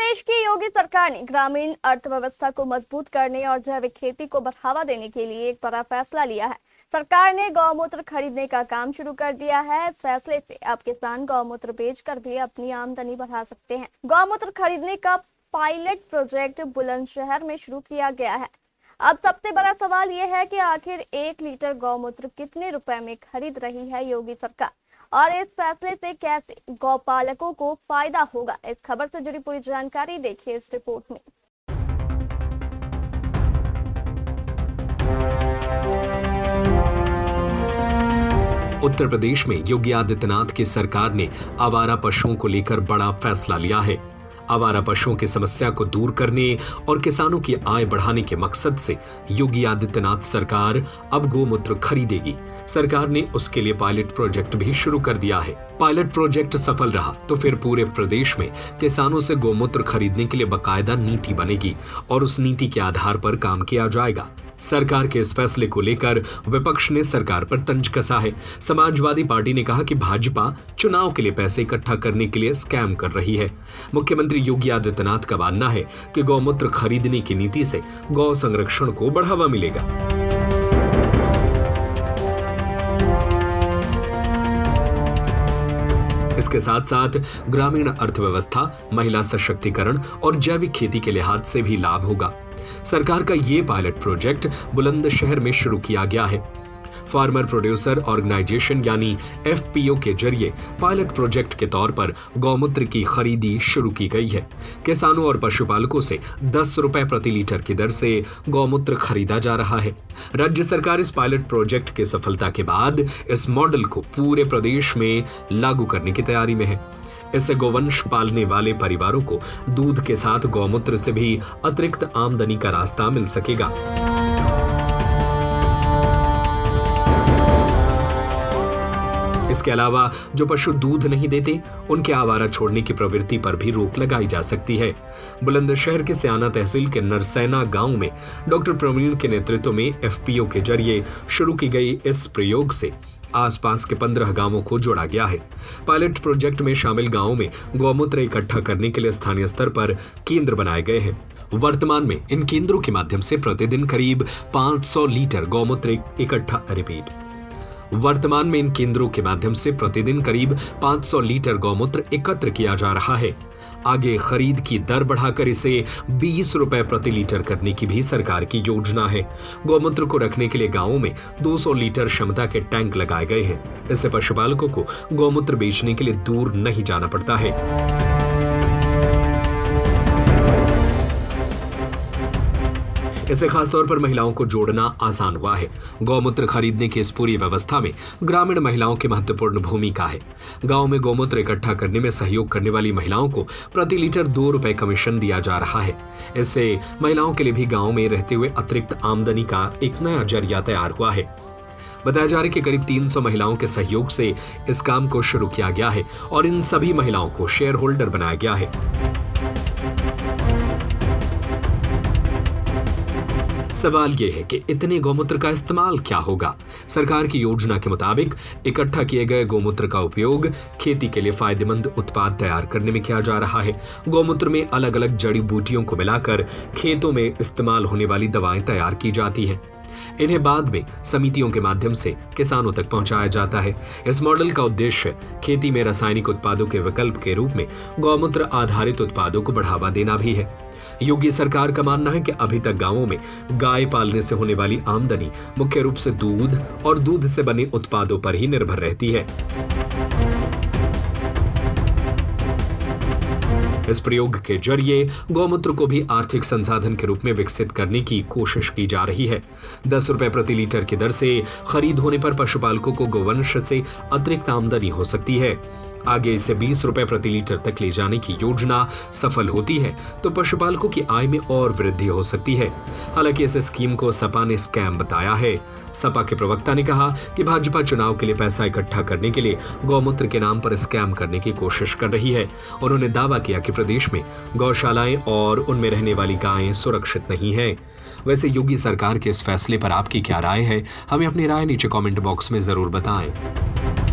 प्रदेश की योगी सरकार ने ग्रामीण अर्थव्यवस्था को मजबूत करने और जैविक खेती को बढ़ावा देने के लिए एक बड़ा फैसला लिया है। सरकार ने गौमूत्र खरीदने का काम शुरू कर दिया है। इस फैसले से अब किसान गौमूत्र बेचकर भी अपनी आमदनी बढ़ा सकते हैं। गौमूत्र खरीदने का पायलट प्रोजेक्ट बुलंदशहर में शुरू किया गया है। अब सबसे बड़ा सवाल यह है कि आखिर 1 लीटर गौमूत्र कितने रुपए में खरीद रही है योगी सरकार, और इस फैसले से कैसे गौपालकों को फायदा होगा। इस खबर से जुड़ी पूरी जानकारी देखिए इस रिपोर्ट में। उत्तर प्रदेश में योगी आदित्यनाथ की सरकार ने आवारा पशुओं को लेकर बड़ा फैसला लिया है। आवारा पशुओं की समस्या को दूर करने और किसानों की आय बढ़ाने के मकसद से योगी आदित्यनाथ सरकार अब गोमूत्र खरीदेगी। सरकार ने उसके लिए पायलट प्रोजेक्ट भी शुरू कर दिया है। पायलट प्रोजेक्ट सफल रहा तो फिर पूरे प्रदेश में किसानों से गोमूत्र खरीदने के लिए बाकायदा नीति बनेगी और उस नीति के आधार पर काम किया जाएगा। सरकार के इस फैसले को लेकर विपक्ष ने सरकार पर तंज कसा है। समाजवादी पार्टी ने कहा कि भाजपा चुनाव के लिए पैसे इकट्ठा करने के लिए स्कैम कर रही है। मुख्यमंत्री योगी आदित्यनाथ का मानना है कि गौमूत्र खरीदने की नीति से गौ संरक्षण को बढ़ावा मिलेगा। इसके साथ साथ ग्रामीण अर्थव्यवस्था, महिला सशक्तिकरण और जैविक खेती के लिहाज से भी लाभ होगा। सरकार का ये पायलट प्रोजेक्ट बुलंदशहर में शुरू किया गया है। फार्मर प्रोड्यूसर ऑर्गेनाइजेशन यानी एफपीओ के जरिए पायलट प्रोजेक्ट के तौर पर गौमूत्र की खरीदी शुरू की गई है। किसानों और पशुपालकों से 10 रुपए प्रति लीटर की दर से गौमूत्र खरीदा जा रहा है। राज्य सरकार इस पायलट प्रोजेक्ट की सफलता के बाद इस मॉडल को पूरे प्रदेश में लागू करने की तैयारी में है। इससे गोवंश पालने वाले परिवारों को दूध के साथ गौमूत्र से भी अतिरिक्त आमदनी का रास्ता मिल सकेगा। इसके अलावा जो पशु दूध नहीं देते, उनके आवारा छोड़ने की प्रवृत्ति पर भी रोक लगाई जा सकती है। बुलंदशहर के स्याना तहसील के नरसैना गांव में डॉक्टर प्रवीण के नेतृत्व में एफपीओ के जरिए शुरू की गई इस प्रयोग से आसपास के 15 गांवों को जोड़ा गया है। पायलट प्रोजेक्ट में शामिल गांवों में गौमूत्र इकट्ठा करने के लिए स्थानीय स्तर पर केंद्र बनाए गए हैं। वर्तमान में इन केंद्रों के माध्यम से प्रतिदिन करीब 500 लीटर गौमूत्र वर्तमान में इन केंद्रों के माध्यम से प्रतिदिन करीब 500 लीटर गौमूत्र एकत्र किया जा रहा है। आगे खरीद की दर बढ़ाकर इसे 20 रुपए प्रति लीटर करने की भी सरकार की योजना है। गौमूत्र को रखने के लिए गांवों में 200 लीटर क्षमता के टैंक लगाए गए हैं। इससे पशुपालकों को गौमूत्र बेचने के लिए दूर नहीं जाना पड़ता है। इससे खासतौर पर महिलाओं को जोड़ना आसान हुआ है। गौमूत्र खरीदने की इस पूरी व्यवस्था में ग्रामीण महिलाओं की महत्वपूर्ण भूमिका है। गांव में गौमूत्र इकट्ठा करने में सहयोग करने वाली महिलाओं को प्रति लीटर 2 रुपए कमीशन दिया जा रहा है। इससे महिलाओं के लिए भी गांव में रहते हुए अतिरिक्त आमदनी का एक नया जरिया तैयार हुआ है। बताया जा रहा है कि करीब 300 महिलाओं के सहयोग से इस काम को शुरू किया गया है और इन सभी महिलाओं को शेयर होल्डर बनाया गया है। सवाल यह है कि इतने गौमूत्र का इस्तेमाल क्या होगा। सरकार की योजना के मुताबिक इकट्ठा किए गए गौमूत्र का उपयोग खेती के लिए फायदेमंद उत्पाद तैयार करने में किया जा रहा है। गौमूत्र में अलग अलग जड़ी बूटियों को मिलाकर खेतों में इस्तेमाल होने वाली दवाएं तैयार की जाती हैं। इन्हें बाद में समितियों के माध्यम से किसानों तक पहुंचाया जाता है। इस मॉडल का उद्देश्य खेती में रासायनिक उत्पादों के विकल्प के रूप में गौमूत्र आधारित उत्पादों को बढ़ावा देना भी है। योगी सरकार का मानना है कि अभी तक गांवों में गाय पालने से होने वाली आमदनी मुख्य रूप से दूध और दूध से बने उत्पादों पर ही निर्भर रहती है। इस प्रयोग के जरिए गौमूत्र को भी आर्थिक संसाधन के रूप में विकसित करने की कोशिश की जा रही है। 10 रुपए प्रति लीटर की दर से खरीद होने पर पशुपालकों को गोवंश से अतिरिक्त आमदनी हो सकती है। आगे इसे 20 रुपए प्रति लीटर तक ले जाने की योजना सफल होती है तो पशुपालकों की आय में और वृद्धि हो सकती है। हालांकि इस स्कीम को सपा ने स्कैम बताया है। सपा के प्रवक्ता ने कहा कि भाजपा चुनाव के लिए पैसा इकट्ठा करने के लिए गौमूत्र के नाम पर स्कैम करने की कोशिश कर रही है। उन्होंने दावा किया कि प्रदेश में गौशालाएं और उनमें रहने वाली गायें सुरक्षित नहीं है। वैसे योगी सरकार के इस फैसले पर आपकी क्या राय है? हमें अपनी राय नीचे कमेंट बॉक्स में जरूर बताएं।